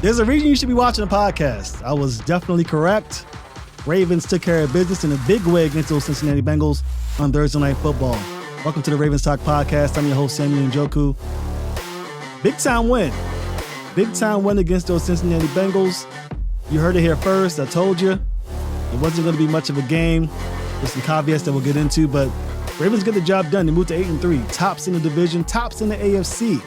There's a reason you should be watching the podcast. I was definitely correct. Ravens took care of business in a big way against those Cincinnati Bengals on Thursday Night Football. Welcome to the Ravens Talk Podcast. I'm your host, Samuel Njoku. Big time win. Big time win against those Cincinnati Bengals. You heard it here first. I told you it wasn't going to be much of a game. There's some caveats that we'll get into, but Ravens get the job done. They moved to 8-3, tops in the division, tops in the AFC.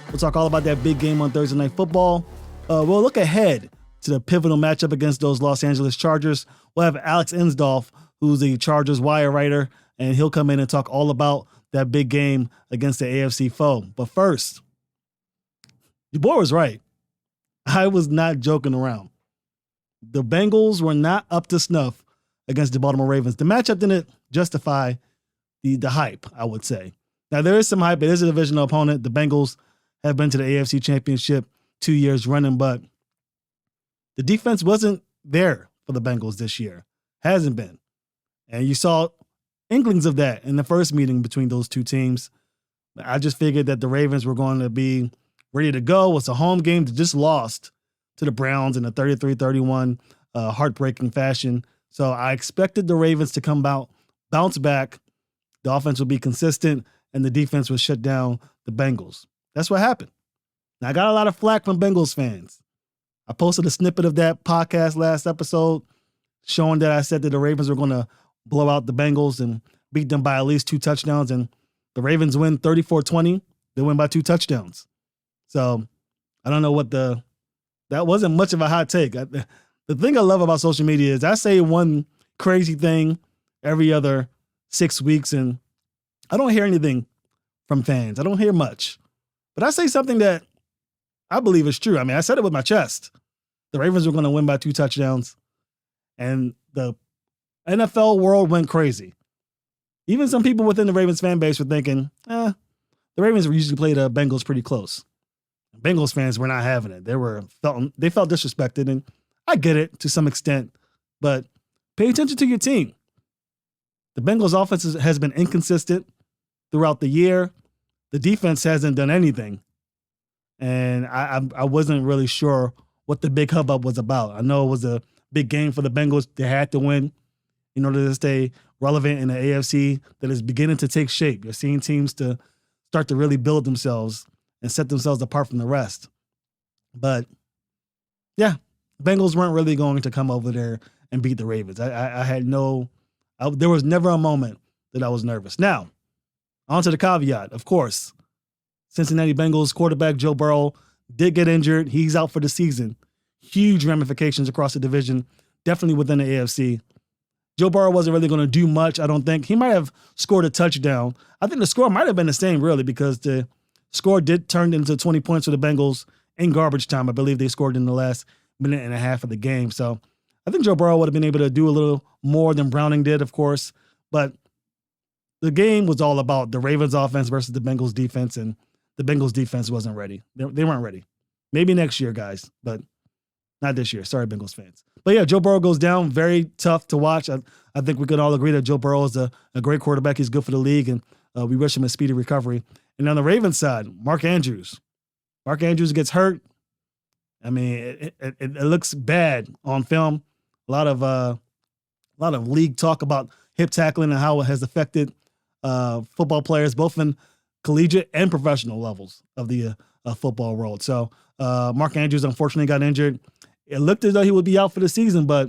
We'll talk all about that big game on Thursday Night Football. We'll look ahead to the pivotal matchup against those Los Angeles Chargers. We'll have Alex Insdorf, who's the Chargers wire writer, and he'll come in and talk all about that big game against the AFC foe. But first, your boy was right. I was not joking around. The Bengals were not up to snuff against the Baltimore Ravens. The matchup didn't justify the hype, I would say. Now, there is some hype. It is a divisional opponent. The Bengals have been to the AFC Championship 2 years running, but the defense wasn't there for the Bengals this year. Hasn't been. And you saw inklings of that in the first meeting between those two teams. I just figured that the Ravens were going to be ready to go. It's a home game that just lost to the Browns in a 33-31 heartbreaking fashion. So I expected the Ravens to come out, bounce back. The offense would be consistent, and the defense would shut down the Bengals. That's what happened. Now, I got a lot of flack from Bengals fans. I posted a snippet of that podcast last episode showing that I said that the Ravens were going to blow out the Bengals and beat them by at least 2 touchdowns, and the Ravens win 34-20. They win by 2 touchdowns. So I don't know that wasn't much of a hot take. The thing I love about social media is I say one crazy thing every other 6 weeks, and I don't hear anything from fans. I don't hear much. But I say something that I believe is true. I mean, I said it with my chest. The Ravens were going to win by 2 touchdowns, and the NFL world went crazy. Even some people within the Ravens fan base were thinking, the Ravens usually play the Bengals pretty close. Bengals fans were not having it. They felt disrespected, and I get it to some extent, but pay attention to your team. The Bengals offense has been inconsistent throughout the year. The defense hasn't done anything. And I wasn't really sure what the big hubbub was about. I know it was a big game for the Bengals. They had to win in order to stay relevant in the AFC that is beginning to take shape. You're seeing teams to start to really build themselves and set themselves apart from the rest. But, yeah, Bengals weren't really going to come over there and beat the Ravens. There was never a moment that I was nervous. Now, on to the caveat, of course. Cincinnati Bengals quarterback Joe Burrow did get injured. He's out for the season. Huge ramifications across the division, definitely within the AFC. Joe Burrow wasn't really going to do much, I don't think. He might have scored a touchdown. I think the score might have been the same, really, because the score did turn into 20 points for the Bengals in garbage time. I believe they scored in the last minute and a half of the game. So I think Joe Burrow would have been able to do a little more than Browning did, of course. But the game was all about the Ravens offense versus the Bengals defense, and the Bengals defense wasn't ready. They weren't ready. Maybe next year, guys, but not this year. Sorry, Bengals fans. But yeah, Joe Burrow goes down. Very tough to watch. I think we can all agree that Joe Burrow is a great quarterback. He's good for the league, and we wish him a speedy recovery. And on the Ravens side, Mark Andrews. Mark Andrews gets hurt. I mean, it looks bad on film. A lot of league talk about hip tackling and how it has affected football players, both in collegiate and professional levels of the football world. So Mark Andrews unfortunately got injured. It looked as though he would be out for the season, but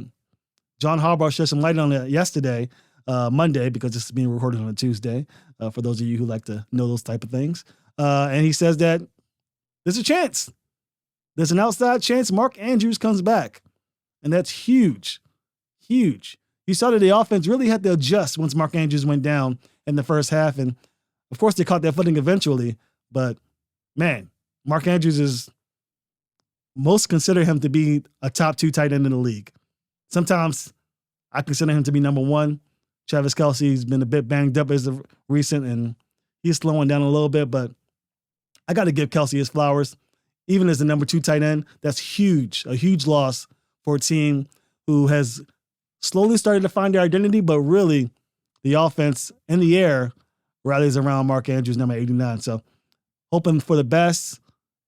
John Harbaugh shed some light on it yesterday, Monday, because this is being recorded on a Tuesday, for those of you who like to know those type of things. And he says that there's a chance. There's an outside chance Mark Andrews comes back. And that's huge. Huge. You saw that the offense really had to adjust once Mark Andrews went down in the first half. And of course, they caught their footing eventually. But man, Mark Andrews most consider him to be a top 2 tight end in the league. Sometimes I consider him to be number 1. Travis Kelce's been a bit banged up as of recent, and he's slowing down a little bit. But I got to give Kelce his flowers. Even as the number 2 tight end, that's huge, a huge loss for a team who has slowly started to find their identity, but really the offense in the air rallies around Mark Andrews, number 89. So hoping for the best.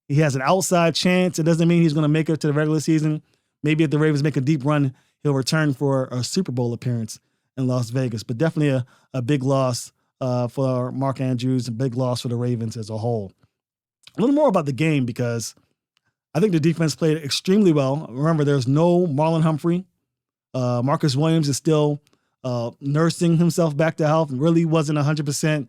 He has an outside chance. It doesn't mean he's going to make it to the regular season. Maybe if the Ravens make a deep run, he'll return for a Super Bowl appearance in Las Vegas. But definitely a big loss for Mark Andrews, a big loss for the Ravens as a whole. A little more about the game, because I think the defense played extremely well. Remember, there's no Marlon Humphrey. Marcus Williams is still nursing himself back to health. Really wasn't 100%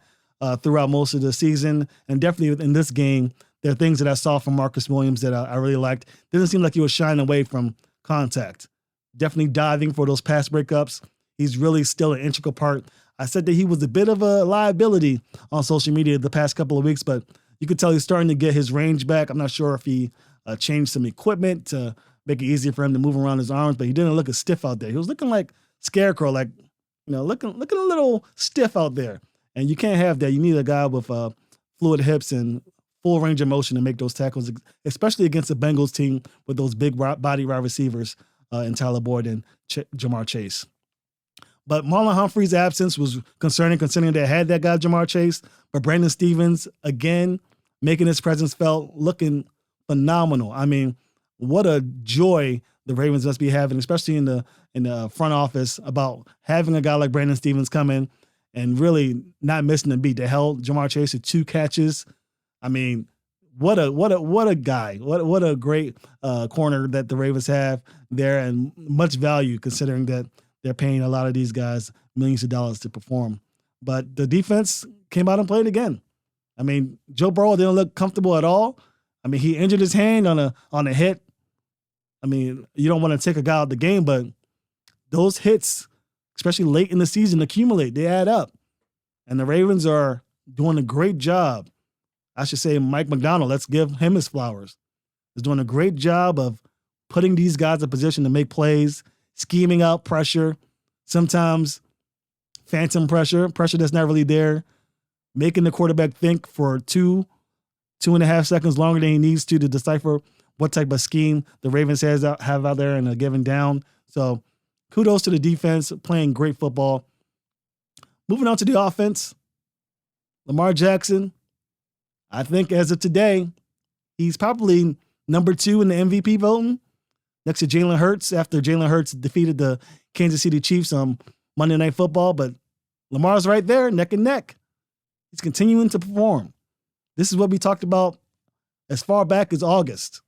throughout most of the season. And definitely in this game, there are things that I saw from Marcus Williams that I really liked. Didn't seem like he was shying away from contact. Definitely diving for those pass breakups. He's really still an integral part. I said that he was a bit of a liability on social media the past couple of weeks, but you could tell he's starting to get his range back. I'm not sure if he changed some equipment to make it easier for him to move around his arms, but he didn't look as stiff out there. He was looking like Scarecrow, like, looking a little stiff out there. And you can't have that. You need a guy with fluid hips and full range of motion to make those tackles, especially against the Bengals team with those big body wide receivers in Tyler Boyd and Jamar Chase. But Marlon Humphrey's absence was concerning, considering they had that guy, Jamar Chase. But Brandon Stephens, again, making his presence felt, looking phenomenal. I mean, what a joy the Ravens must be having, especially in the front office, about having a guy like Brandon Stephens come in and really not missing a beat. They held Jamar Chase to 2 catches. I mean, what a guy. What a great corner that the Ravens have there, and much value considering that they're paying a lot of these guys millions of dollars to perform. But the defense came out and played again. I mean, Joe Burrow didn't look comfortable at all. I mean, he injured his hand on a hit. I mean, you don't want to take a guy out of the game, but those hits, especially late in the season, accumulate. They add up. And the Ravens are doing a great job. I should say Mike McDonald, let's give him his flowers, is doing a great job of putting these guys in position to make plays, scheming out pressure, sometimes phantom pressure that's not really there, making the quarterback think for 2.5 seconds longer than he needs to decipher what type of scheme the Ravens have out there in a given down. So kudos to the defense, playing great football. Moving on to the offense, Lamar Jackson, I think as of today, he's probably number 2 in the MVP voting, next to Jalen Hurts, after Jalen Hurts defeated the Kansas City Chiefs on Monday Night Football. But Lamar's right there, neck and neck. He's continuing to perform. This is what we talked about as far back as August.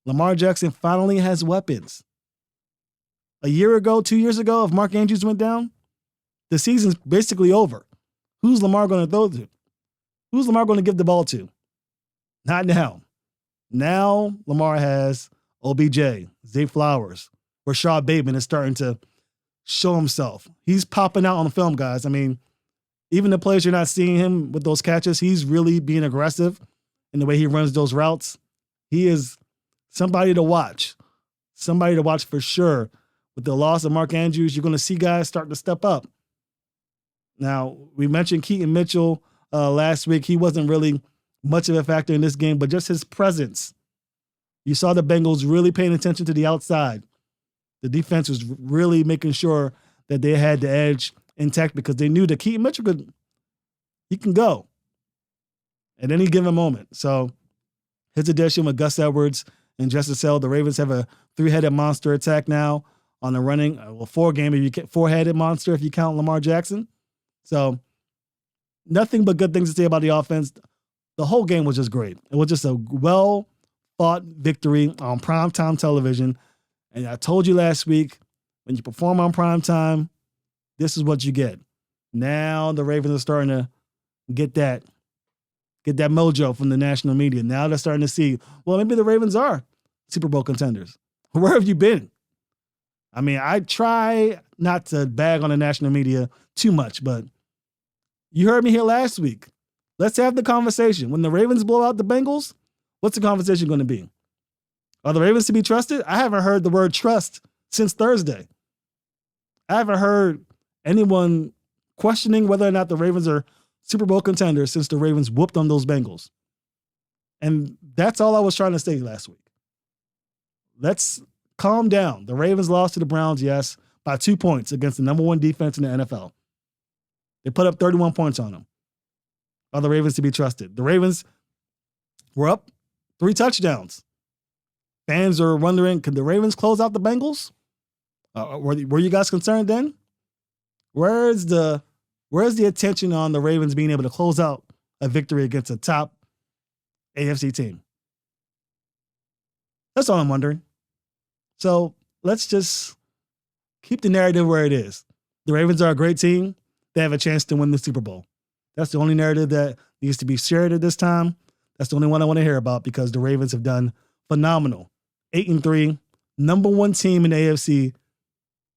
Lamar Jackson finally has weapons. A year ago, 2 years ago, if Mark Andrews went down, the season's basically over. Who's Lamar going to throw to? Who's Lamar going to give the ball to? Not now. Now Lamar has OBJ, Zay Flowers, Rashad Bateman is starting to show himself. He's popping out on the film, guys. I mean, even the players you're not seeing him with those catches, he's really being aggressive in the way he runs those routes. He is somebody to watch. Somebody to watch for sure. With the loss of Mark Andrews, you're going to see guys start to step up. Now, we mentioned Keaton Mitchell last week. He wasn't really much of a factor in this game, but just his presence. You saw the Bengals really paying attention to the outside. The defense was really making sure that they had the edge intact because they knew that Keaton Mitchell can go at any given moment. So his addition with Gus Edwards and Justice Hill, the Ravens have a 3-headed monster attack now on the running. Well, 4-headed monster if you count Lamar Jackson. So nothing but good things to say about the offense. The whole game was just great. It was just a well-fought victory on primetime television. And I told you last week, when you perform on primetime, this is what you get. Now the Ravens are starting to get that mojo from the national media. Now they're starting to see, well, maybe the Ravens are Super Bowl contenders. Where have you been? I mean, I try not to bag on the national media too much, but you heard me here last week. Let's have the conversation. When the Ravens blow out the Bengals, what's the conversation going to be? Are the Ravens to be trusted? I haven't heard the word trust since Thursday. I haven't heard anyone questioning whether or not the Ravens are Super Bowl contenders since the Ravens whooped on those Bengals. And that's all I was trying to say last week. Let's calm down. The Ravens lost to the Browns, yes, by 2 points against the number 1 defense in the NFL. They put up 31 points on them. Are the Ravens to be trusted? The Ravens were up 3 touchdowns. Fans are wondering, could the Ravens close out the Bengals? Were you guys concerned then? Where's the attention on the Ravens being able to close out a victory against a top AFC team? That's all I'm wondering. So let's just keep the narrative where it is. The Ravens are a great team. They have a chance to win the Super Bowl. That's the only narrative that needs to be shared at this time. That's the only one I want to hear about because the Ravens have done phenomenal. 8-3, number 1 team in the AFC.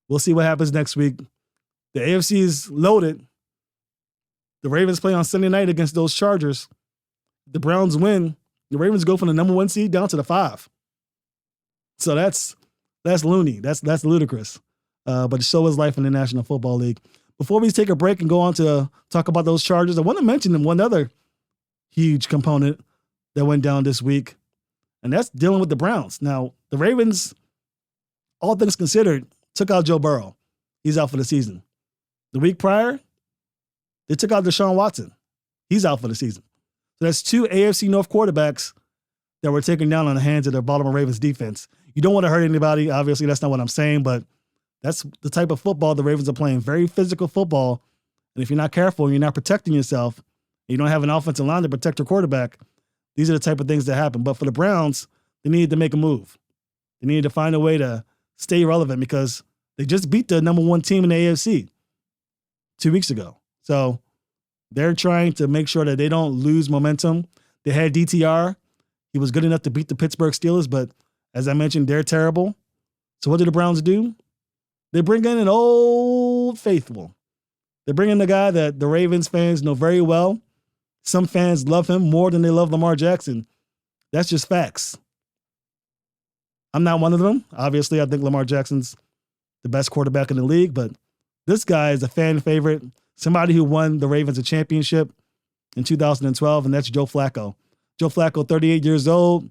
We'll see what happens next week. The AFC is loaded. The Ravens play on Sunday night against those Chargers. The Browns win. The Ravens go from the number 1 seed down to the 5. So that's loony. That's ludicrous. But so is life in the National Football League. Before we take a break and go on to talk about those Chargers, I want to mention one other huge component that went down this week, and that's dealing with the Browns. Now, the Ravens, all things considered, took out Joe Burrow. He's out for the season. The week prior, they took out Deshaun Watson. He's out for the season. So that's 2 AFC North quarterbacks that were taken down on the hands of the Baltimore Ravens defense. You don't want to hurt anybody. Obviously, that's not what I'm saying, but that's the type of football the Ravens are playing. Very physical football. And if you're not careful and you're not protecting yourself, and you don't have an offensive line to protect your quarterback, these are the type of things that happen. But for the Browns, they needed to make a move. They needed to find a way to stay relevant because they just beat the number 1 team in the AFC 2 weeks ago. So they're trying to make sure that they don't lose momentum. They had DTR. He was good enough to beat the Pittsburgh Steelers, but as I mentioned, they're terrible. So what do the Browns do? They bring in an old faithful. They bring in the guy that the Ravens fans know very well. Some fans love him more than they love Lamar Jackson. That's just facts. I'm not one of them. Obviously, I think Lamar Jackson's the best quarterback in the league, but this guy is a fan favorite, somebody who won the Ravens a championship in 2012, and that's Joe Flacco. Joe Flacco, 38 years old,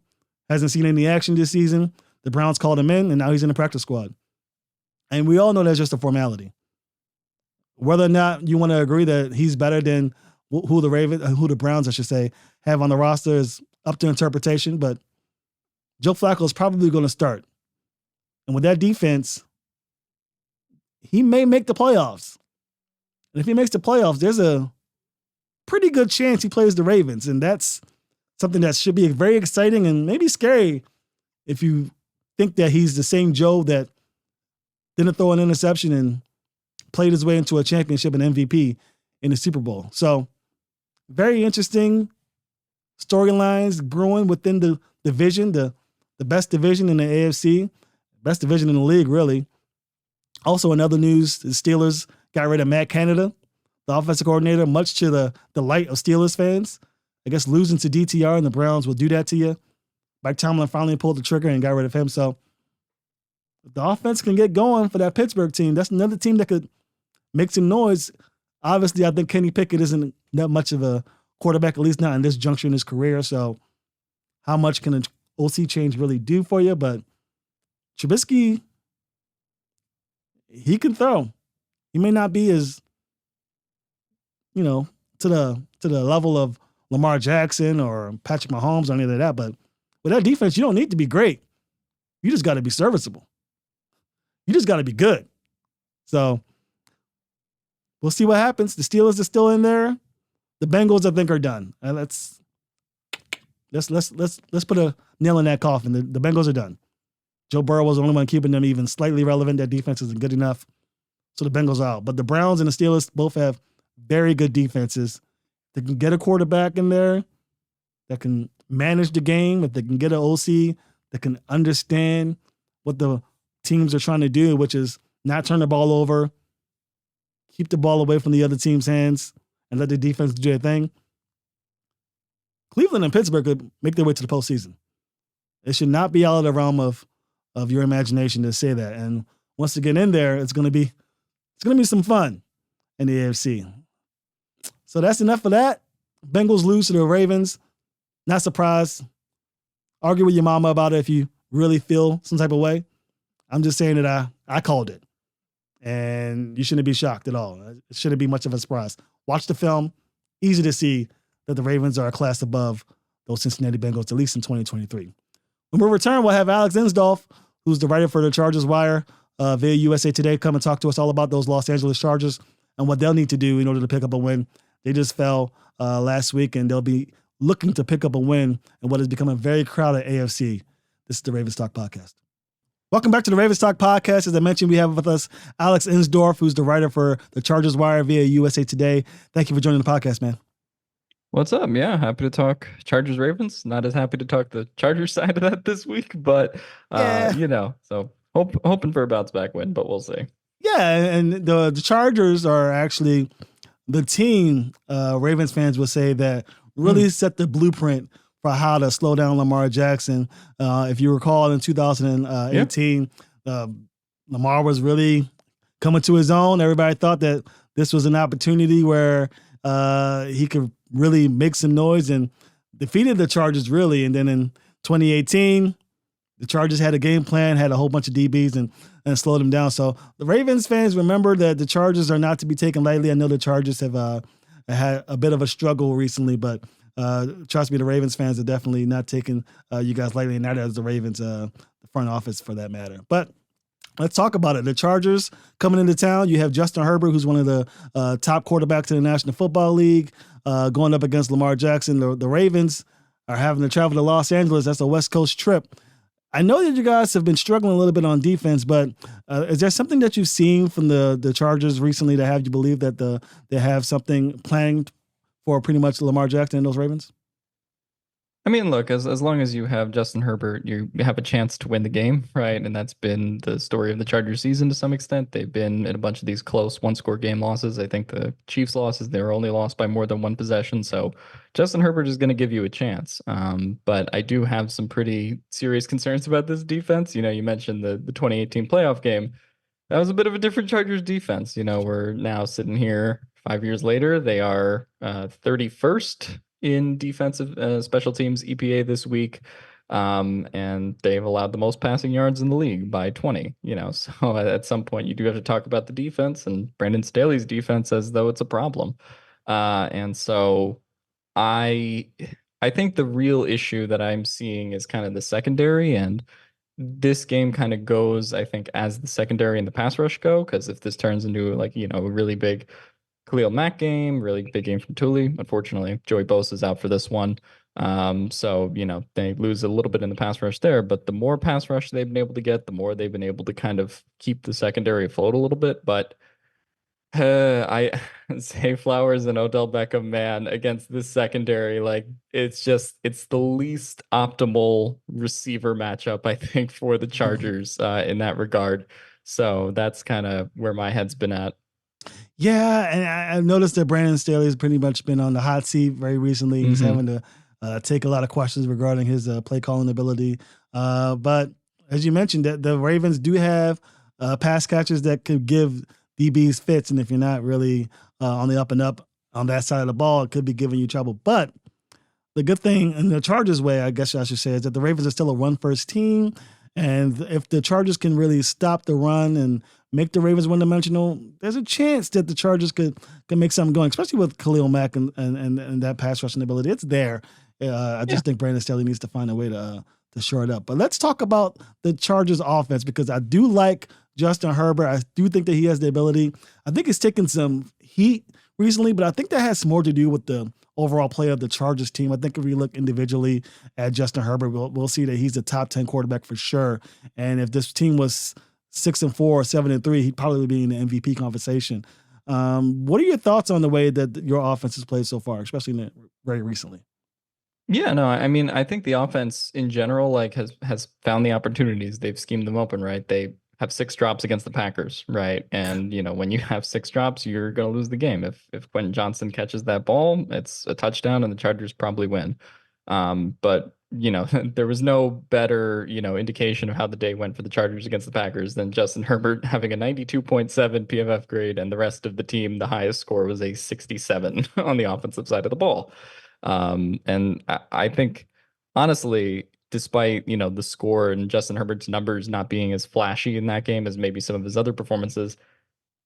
hasn't seen any action this season. The Browns called him in, and now he's in the practice squad. And we all know that's just a formality. Whether or not you want to agree that he's better than who the Browns, I should say, have on the roster is up to interpretation, but Joe Flacco is probably going to start. And with that defense, he may make the playoffs. And if he makes the playoffs, there's a pretty good chance he plays the Ravens. And that's something that should be very exciting and maybe scary if you think that he's the same Joe that didn't throw an interception and played his way into a championship and MVP in the Super Bowl. So very interesting storylines brewing within the division, the best division in the AFC, best division in the league, really. Also, in other news, the Steelers got rid of Matt Canada, the offensive coordinator, much to the delight of Steelers fans. I guess losing to DTR and the Browns will do that to you. Mike Tomlin finally pulled the trigger and got rid of him. So if the offense can get going for that Pittsburgh team, that's another team that could make some noise. Obviously, I think Kenny Pickett isn't that much of a quarterback, at least not in this juncture in his career. So how much can an OC change really do for you? But Trubisky, he can throw. He may not be as, to the level of Lamar Jackson or Patrick Mahomes or any of that, but with that defense, you don't need to be great. You just got to be serviceable. You just got to be good. So we'll see what happens. The Steelers are still in there. The Bengals, I think, are done. Let's put a nail in that coffin. The Bengals are done. Joe Burrow was the only one keeping them even slightly relevant. That defense isn't good enough. So the Bengals are out. But the Browns and the Steelers both have very good defenses. They can get a quarterback in there that can manage the game. If they can get an OC that can understand what the teams are trying to do, which is not turn the ball over, keep the ball away from the other team's hands, and let the defense do their thing. Cleveland and Pittsburgh could make their way to the postseason. It should not be out of the realm of your imagination to say that. And once they get in there, it's gonna be some fun in the AFC. So that's enough for that. Bengals lose to the Ravens. Not surprised. Argue with your mama about it if you really feel some type of way. I'm just saying that I called it. And you shouldn't be shocked at all. It shouldn't be much of a surprise. Watch the film. Easy to see that the Ravens are a class above those Cincinnati Bengals, at least in 2023. When we return, we'll have Alex Insdorf, who's the writer for the Chargers Wire via USA Today, come and talk to us all about those Los Angeles Chargers and what they'll need to do in order to pick up a win. They just fell last week, and they'll be looking to pick up a win in what has become a very crowded AFC. This is the Ravens Talk Podcast. Welcome back to the Ravens Talk Podcast. As I mentioned, we have with us Alex Insdorf, who's the writer for the Chargers Wire via USA Today. Thank you for joining the podcast, man. What's up? Yeah, happy to talk Chargers Ravens. Not as happy to talk the Chargers side of that this week, but so hoping for a bounce back win, but we'll see. Yeah, and the Chargers are actually the team Ravens fans would say that really set the blueprint for how to slow down Lamar Jackson. If you recall, in 2018, Lamar was really coming to his own. Everybody thought that this was an opportunity where he could really make some noise and defeated the Chargers, really. And then in 2018, the Chargers had a game plan, had a whole bunch of DBs and slowed them down. So the Ravens fans remember that the Chargers are not to be taken lightly. I know the Chargers have had a bit of a struggle recently, but trust me, the Ravens fans are definitely not taking you guys lightly, and neither is the Ravens, the front office for that matter. But let's talk about it. The Chargers coming into town. You have Justin Herbert, who's one of the top quarterbacks in the National Football League, going up against Lamar Jackson. The Ravens are having to travel to Los Angeles. That's a West Coast trip. I know that you guys have been struggling a little bit on defense, but is there something that you've seen from the Chargers recently to have you believe that they have something planned for pretty much Lamar Jackson and those Ravens? I mean, look, as long as you have Justin Herbert, you have a chance to win the game, right? And that's been the story of the Chargers season to some extent. They've been in a bunch of these close one-score game losses. I think the Chiefs losses, they were only lost by more than one possession. So Justin Herbert is going to give you a chance. But I do have some pretty serious concerns about this defense. You know, you mentioned the 2018 playoff game. That was a bit of a different Chargers defense. You know, we're now sitting here 5 years later. They are 31st in defensive special teams EPA this week. And they've allowed the most passing yards in the league by 20, so at some point you do have to talk about the defense and Brandon Staley's defense as though it's a problem. And so I think the real issue that I'm seeing is kind of the secondary, and this game kind of goes, I think, as the secondary and the pass rush go, because if this turns into a really big Khalil Mack game, really big game from Tully. Unfortunately, Joey Bosa's out for this one. So, they lose a little bit in the pass rush there, but the more pass rush they've been able to get, the more they've been able to kind of keep the secondary afloat a little bit. But I say Flowers and Odell Beckham, man, against this secondary, it's the least optimal receiver matchup, I think, for the Chargers in that regard. So that's kind of where my head's been at. Yeah, and I've noticed that Brandon Staley has pretty much been on the hot seat very recently. He's having to take a lot of questions regarding his play calling ability. But as you mentioned, that the Ravens do have pass catchers that could give DBs fits, and if you're not really on the up and up on that side of the ball, it could be giving you trouble. But the good thing in the Chargers way, I guess I should say, is that the Ravens are still a run-first team, and if the Chargers can really stop the run and make the Ravens one-dimensional, there's a chance that the Chargers could make something going, especially with Khalil Mack and that pass rushing ability. It's there. I just think Brandon Staley needs to find a way to shore it up. But let's talk about the Chargers offense, because I do like Justin Herbert. I do think that he has the ability. I think he's taken some heat recently, but I think that has more to do with the overall play of the Chargers team. I think if we look individually at Justin Herbert, we'll see that he's a top 10 quarterback for sure. And if this team was 6-4 or 7-3, he'd probably be in the MVP conversation. What are your thoughts on the way that your offense has played so far, especially very recently? Yeah, no, I mean, I think the offense in general has found the opportunities. They've schemed them open, right? They have 6 drops against the Packers, right? And when you have 6 drops, you're going to lose the game. If Quentin Johnson catches that ball, it's a touchdown, and the Chargers probably win. But there was no better, indication of how the day went for the Chargers against the Packers than Justin Herbert having a 92.7 PFF grade, and the rest of the team, the highest score was a 67 on the offensive side of the ball. And I think, honestly, despite, the score and Justin Herbert's numbers not being as flashy in that game as maybe some of his other performances,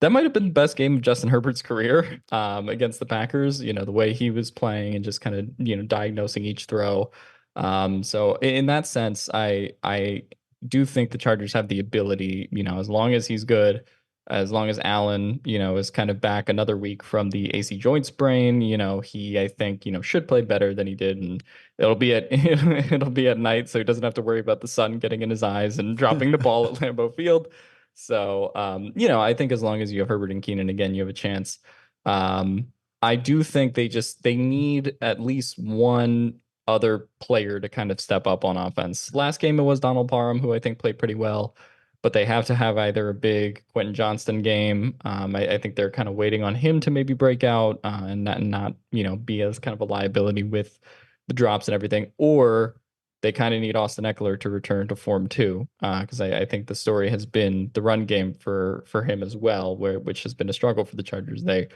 That might have been the best game of Justin Herbert's career against the Packers. The way he was playing and just kind of diagnosing each throw. So in that sense, I do think the Chargers have the ability. As long as he's good, as long as Allen is kind of back another week from the AC joint sprain. He I think should play better than he did, and it'll be at it'll be at night, so he doesn't have to worry about the sun getting in his eyes and dropping the ball at Lambeau Field. So, I think as long as you have Herbert and Keenan again, you have a chance. Um, I do think they need at least one other player to kind of step up on offense. Last game it was Donald Parham, who I think played pretty well, but they have to have either a big Quentin Johnston game. I think they're kind of waiting on him to maybe break out and not be as kind of a liability with the drops and everything, or they kind of need Austin Eckler to return to form too, because I think the story has been the run game for him as well, which has been a struggle for the Chargers. They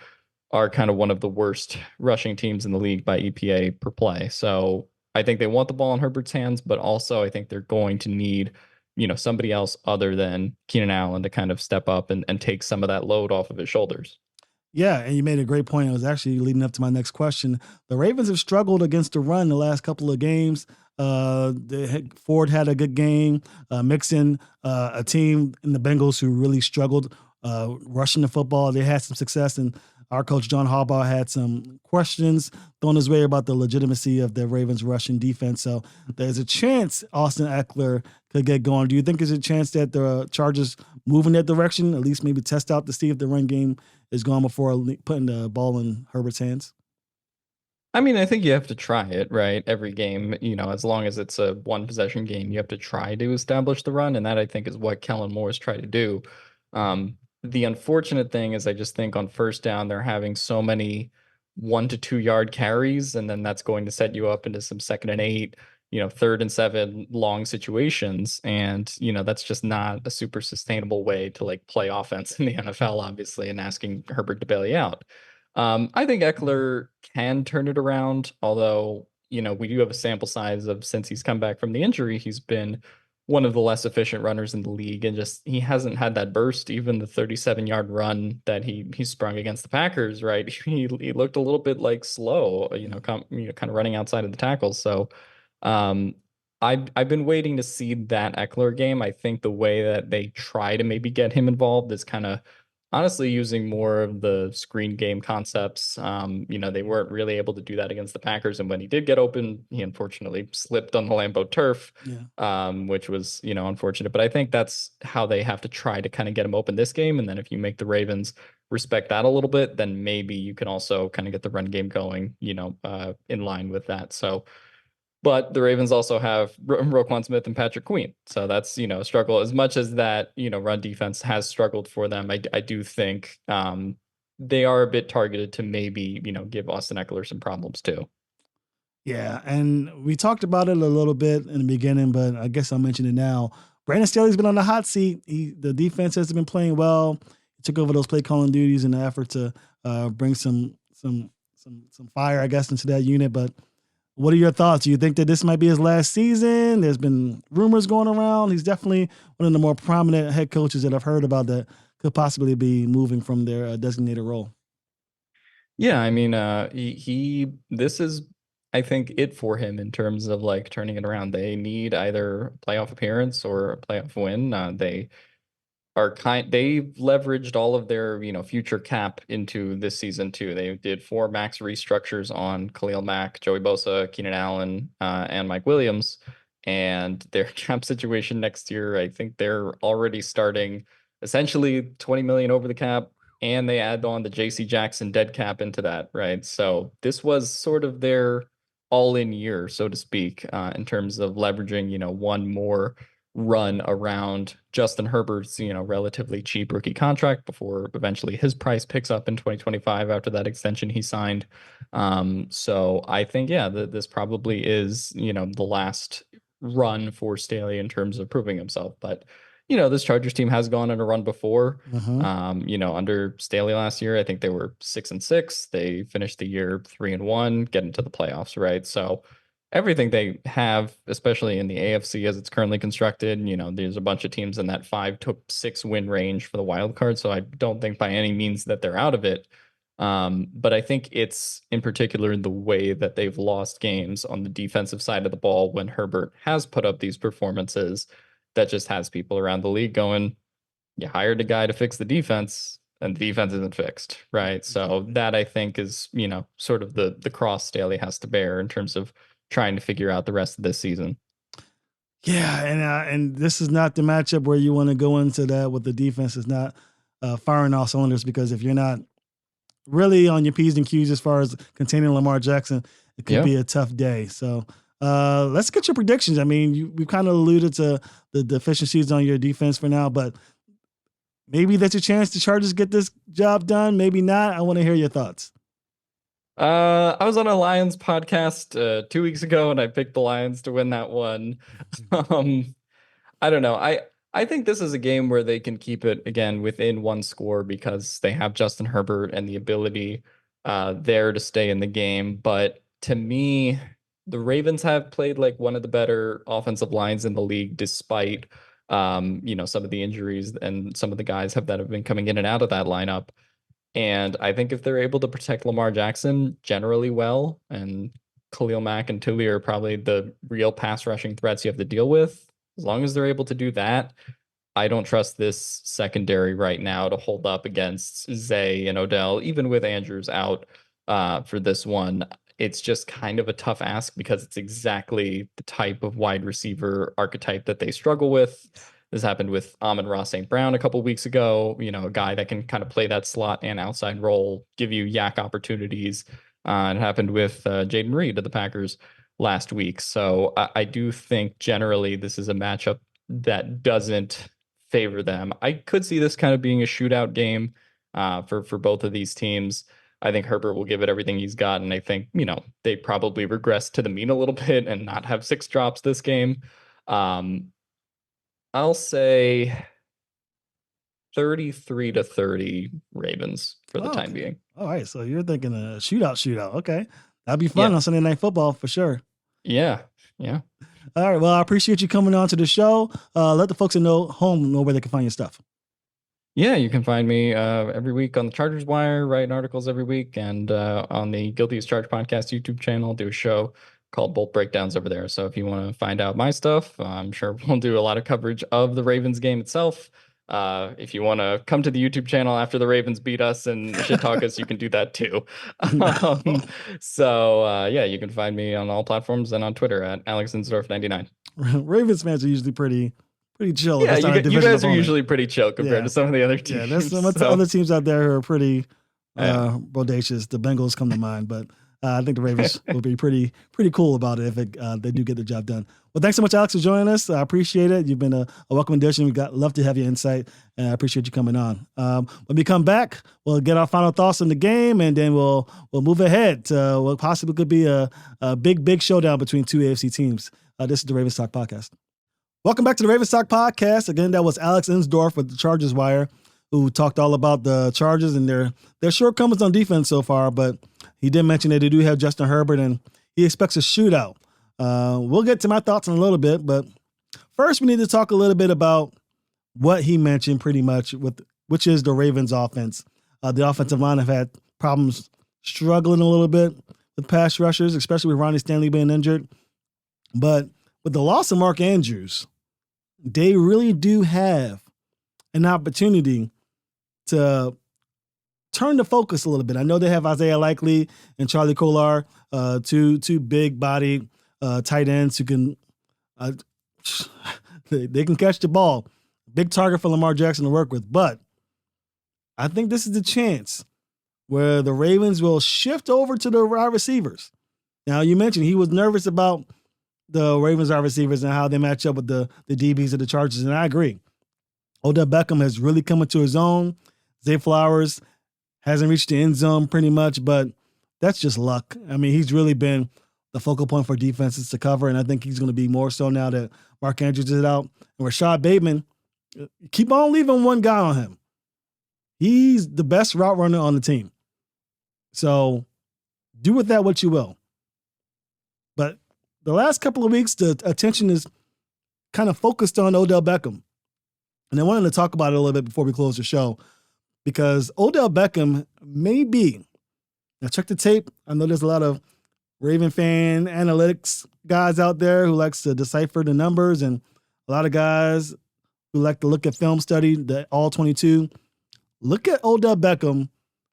are kind of one of the worst rushing teams in the league by EPA per play. So I think they want the ball in Herbert's hands, but also I think they're going to need, somebody else other than Keenan Allen to kind of step up and take some of that load off of his shoulders. Yeah, and you made a great point. It was actually leading up to my next question. The Ravens have struggled against the run the last couple of games. Ford had a good game. Mixon, a team in the Bengals who really struggled rushing the football. They had some success, and our coach John Harbaugh had some questions thrown his way about the legitimacy of the Ravens' rushing defense. So there's a chance Austin Eckler could get going. Do you think there's a chance that the Chargers move in that direction, at least maybe test out to see if the run game is gone before putting the ball in Herbert's hands? I mean, I think you have to try it, right? Every game, as long as it's a one possession game, you have to try to establish the run. And that I think is what Kellen Moore's tried to do. The unfortunate thing is I just think on first down, they're having so many 1 to 2 yard carries, and then that's going to set you up into some 2nd and 8, 3rd and 7 long situations. And, that's just not a super sustainable way to like play offense in the NFL, obviously, and asking Herbert to bail you out. I think Eckler can turn it around, although, we do have a sample size of since he's come back from the injury, he's been one of the less efficient runners in the league, and just he hasn't had that burst. Even the 37-yard run that he sprung against the Packers, right? He looked a little bit like slow, kind of running outside of the tackles. So, um, I've been waiting to see that Eckler game. I think the way that they try to maybe get him involved is kind of honestly using more of the screen game concepts. They weren't really able to do that against the Packers, and when he did get open, he unfortunately slipped on the Lambeau turf, Yeah. which was unfortunate. But I think that's how they have to try to kind of get him open this game, and then if you make the Ravens respect that a little bit, then maybe you can also kind of get the run game going, in line with that. So. But the Ravens also have Roquan Smith and Patrick Queen. So that's, a struggle. As much as that, run defense has struggled for them, I do think they are a bit targeted to maybe, give Austin Eckler some problems too. Yeah, and we talked about it a little bit in the beginning, but I guess I'll mention it now. Brandon Staley's been on the hot seat. The defense has been playing well. He took over those play calling duties in the effort to bring some fire, I guess, into that unit. But what are your thoughts? Do you think that this might be his last season? There's been rumors going around. He's definitely one of the more prominent head coaches that I've heard about that could possibly be moving from their designated role. Yeah, I mean, this is, I think, it for him in terms of like turning it around. They need either a playoff appearance or a playoff win. They've leveraged all of their future cap into this season too. They did 4 max restructures on Khalil Mack, Joey Bosa, Keenan Allen, and Mike Williams, and their cap situation next year, I think they're already starting essentially 20 million over the cap, and they add on the JC Jackson dead cap into that, right? So this was sort of their all-in year, so to speak, in terms of leveraging one more run around Justin Herbert's, relatively cheap rookie contract before eventually his price picks up in 2025 after that extension he signed. So I think, yeah, this probably is, the last run for Staley in terms of proving himself. But, this Chargers team has gone on a run before. Mm-hmm. Under Staley last year, I think they were 6-6. They finished the year 3-1, get into the playoffs, right? So everything they have, especially in the AFC as it's currently constructed, there's a bunch of teams in that 5 to 6 win range for the wild card. So I don't think by any means that they're out of it. But I think it's in particular the way that they've lost games on the defensive side of the ball when Herbert has put up these performances that just has people around the league going, you hired a guy to fix the defense and the defense isn't fixed, right? So that I think is, sort of the cross Staley has to bear in terms of trying to figure out the rest of this season. Yeah, and this is not the matchup where you want to go into that with the defense is not firing all cylinders, because if you're not really on your P's and Q's as far as containing Lamar Jackson, it could be a tough day. So let's get your predictions. I mean, we kind of alluded to the deficiencies on your defense for now, but maybe that's a chance the Chargers get this job done. Maybe not. I want to hear your thoughts. I was on a Lions podcast 2 weeks ago, and I picked the Lions to win that one. I don't know. I think this is a game where they can keep it, again, within one score because they have Justin Herbert and the ability there to stay in the game. But to me, the Ravens have played like one of the better offensive lines in the league, despite some of the injuries and some of the guys that have been coming in and out of that lineup. And I think if they're able to protect Lamar Jackson generally well, and Khalil Mack and Tuli are probably the real pass rushing threats you have to deal with, as long as they're able to do that, I don't trust this secondary right now to hold up against Zay and Odell, even with Andrews out for this one. It's just kind of a tough ask because it's exactly the type of wide receiver archetype that they struggle with. This happened with Amon-Ra St. Brown a couple of weeks ago, a guy that can kind of play that slot and outside role, give you yak opportunities. It happened with Jaden Reed of the Packers last week. So I do think generally this is a matchup that doesn't favor them. I could see this kind of being a shootout game for both of these teams. I think Herbert will give it everything he's got, and I think, they probably regress to the mean a little bit and not have 6 drops this game. I'll say 33-30 Ravens for the time being. All right, so you're thinking a shootout. Okay. That'd be fun on Sunday Night Football for sure. Yeah. All right, well, I appreciate you coming on to the show. Let the folks know where they can find your stuff. Yeah, you can find me every week on the Chargers Wire, writing articles every week, and on the Guilty as Charged podcast YouTube channel. I'll do a show called Bolt Breakdowns over there. So if you want to find out my stuff, I'm sure we'll do a lot of coverage of the Ravens game itself. If you want to come to the YouTube channel after the Ravens beat us and shit talk us, you can do that too. You can find me on all platforms and on Twitter at Alex Insdorf 99. Ravens fans are usually pretty chill. Yeah, you guys are usually pretty chill compared to some of the other teams. Yeah, there's some other teams out there who are pretty bodacious. The Bengals come to mind, but I think the Ravens will be pretty cool about it if they do get the job done. Well, thanks so much, Alex, for joining us. I appreciate it. You've been a welcome addition. Love to have your insight, and I appreciate you coming on. When we come back, we'll get our final thoughts on the game, and then we'll move ahead to what possibly could be a big showdown between two AFC teams. This is the Ravens Talk Podcast. Welcome back to the Ravens Talk Podcast. Again, that was Alex Insdorf with the Chargers Wire, who talked all about the Chargers and their shortcomings on defense so far, but he did mention that they do have Justin Herbert, and he expects a shootout. We'll get to my thoughts in a little bit, but first we need to talk a little bit about what he mentioned pretty much, which is the Ravens offense. The offensive line have had problems struggling a little bit with pass rushers, especially with Ronnie Stanley being injured. But with the loss of Mark Andrews, they really do have an opportunity to turn the focus a little bit. I know they have Isaiah Likely and Charlie Kolar, two big body tight ends who can they can catch the ball. Big target for Lamar Jackson to work with. But I think this is the chance where the Ravens will shift over to the wide receivers. Now, you mentioned he was nervous about the Ravens wide receivers and how they match up with the DBs of the Chargers, and I agree. Odell Beckham has really come into his own. Zay Flowers hasn't reached the end zone pretty much, but that's just luck. I mean, he's really been the focal point for defenses to cover, and I think he's going to be more so now that Mark Andrews is out. And Rashad Bateman, keep on leaving one guy on him. He's the best route runner on the team. So do with that what you will. But the last couple of weeks, the attention is kind of focused on Odell Beckham. And I wanted to talk about it a little bit before we close the show, because Odell Beckham may be, now check the tape. I know there's a lot of Raven fan analytics guys out there who likes to decipher the numbers, and a lot of guys who like to look at film study, the all 22. Look at Odell Beckham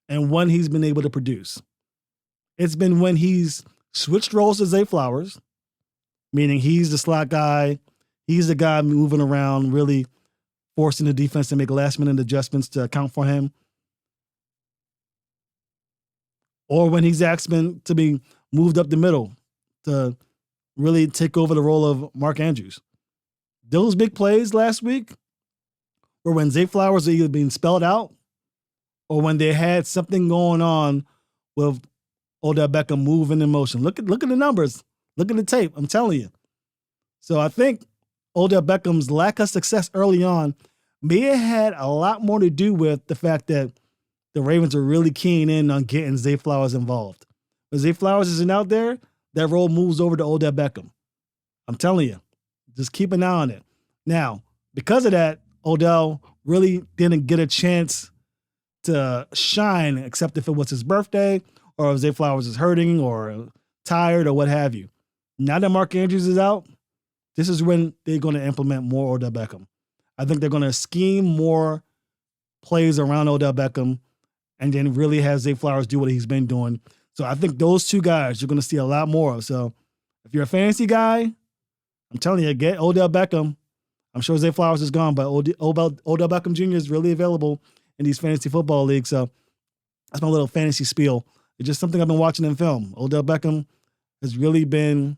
and when he's been able to produce. It's been when he's switched roles to Zay Flowers, meaning he's the slot guy. He's the guy moving around, really forcing the defense to make last-minute adjustments to account for him. Or when he's asked to be moved up the middle to really take over the role of Mark Andrews. Those big plays last week were when Zay Flowers was either being spelled out or when they had something going on with Odell Beckham moving in motion. Look at the numbers. Look at the tape. I'm telling you. So I think Odell Beckham's lack of success early on may have had a lot more to do with the fact that the Ravens are really keen in on getting Zay Flowers involved. When Zay Flowers isn't out there, that role moves over to Odell Beckham. I'm telling you, just keep an eye on it. Now, because of that, Odell really didn't get a chance to shine, except if it was his birthday or if Zay Flowers is hurting or tired or what have you. Now that Mark Andrews is out, this is when they're going to implement more Odell Beckham. I think they're going to scheme more plays around Odell Beckham and then really have Zay Flowers do what he's been doing. So I think those two guys you're going to see a lot more of. So if you're a fantasy guy, I'm telling you, get Odell Beckham. I'm sure Zay Flowers is gone, but Odell Beckham Jr. is really available in these fantasy football leagues. So that's my little fantasy spiel. It's just something I've been watching in film. Odell Beckham has really been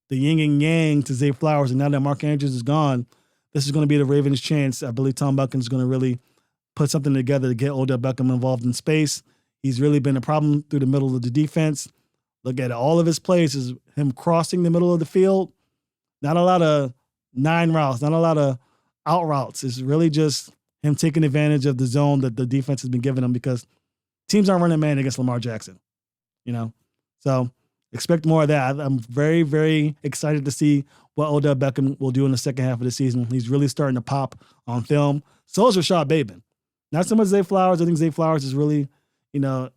the yin and yang to Zay Flowers, and now that Mark Andrews is gone, this is going to be the Ravens' chance. I believe Tom Buchan's going to really put something together to get Odell Beckham involved in space. He's really been a problem through the middle of the defense. Look at all of his plays is him crossing the middle of the field. Not a lot of 9 routes, not a lot of out routes. It's really just him taking advantage of the zone that the defense has been giving him, because teams aren't running man against Lamar Jackson, So expect more of that. I'm very, very excited to see what Odell Beckham will do in the second half of the season. He's really starting to pop on film. So is Rashad Bateman. Not so much Zay Flowers. I think Zay Flowers is really, the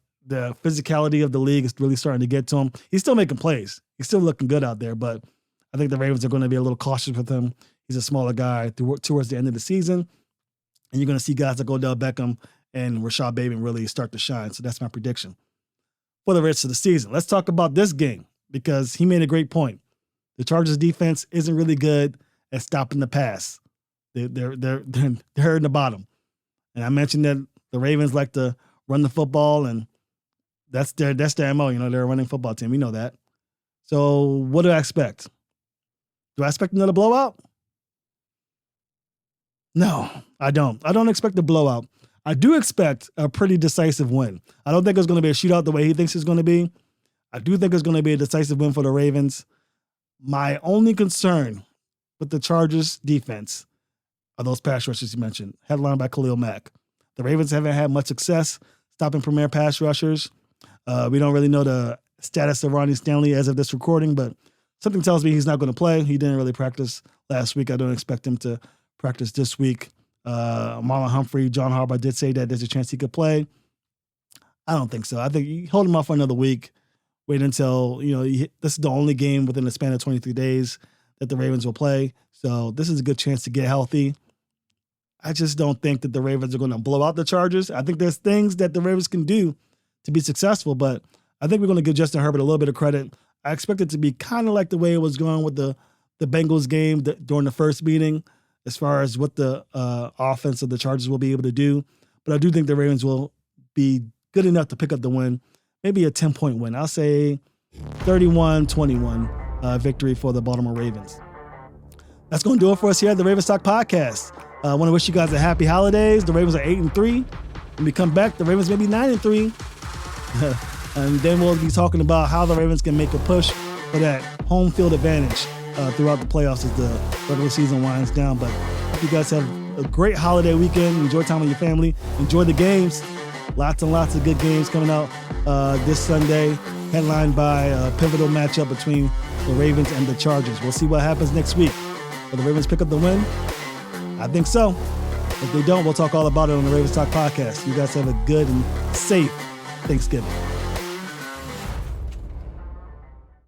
physicality of the league is really starting to get to him. He's still making plays. He's still looking good out there, but I think the Ravens are going to be a little cautious with him. He's a smaller guy towards the end of the season, and you're going to see guys like Odell Beckham and Rashad Bateman really start to shine. So that's my prediction for the rest of the season. Let's talk about this game, because he made a great point. The Chargers defense isn't really good at stopping the pass. They're in the bottom. And I mentioned that the Ravens like to run the football, and that's their MO. They're a running football team. We know that. So what do I expect? Do I expect another blowout? No, I don't. I don't expect a blowout. I do expect a pretty decisive win. I don't think it's going to be a shootout the way he thinks it's going to be. I do think it's going to be a decisive win for the Ravens. My only concern with the Chargers defense are those pass rushers you mentioned, headlined by Khalil Mack. The Ravens haven't had much success stopping premier pass rushers. We don't really know the status of Ronnie Stanley as of this recording, but something tells me he's not going to play. He didn't really practice last week. I don't expect him to practice this week. Marlon Humphrey, John Harbaugh did say that there's a chance he could play. I don't think so. I think you hold him off for another week. Wait until, this is the only game within the span of 23 days that the Ravens will play. So this is a good chance to get healthy. I just don't think that the Ravens are going to blow out the Chargers. I think there's things that the Ravens can do to be successful, but I think we're going to give Justin Herbert a little bit of credit. I expect it to be kind of like the way it was going with the Bengals game during the first meeting, as far as what the offense of the Chargers will be able to do. But I do think the Ravens will be good enough to pick up the win, maybe a 10-point win. I'll say 31-21 victory for the Baltimore Ravens. That's going to do it for us here at the Ravens Talk Podcast. I want to wish you guys a happy holidays. The Ravens are 8-3. When we come back, the Ravens may be 9-3. And then we'll be talking about how the Ravens can make a push for that home field advantage throughout the playoffs as the regular season winds down. But I hope you guys have a great holiday weekend. Enjoy time with your family. Enjoy the games. Lots and lots of good games coming out this Sunday, headlined by a pivotal matchup between the Ravens and the Chargers. We'll see what happens next week. Will the Ravens pick up the win? I think so. If they don't, we'll talk all about it on the Ravens Talk podcast. You guys have a good and safe Thanksgiving.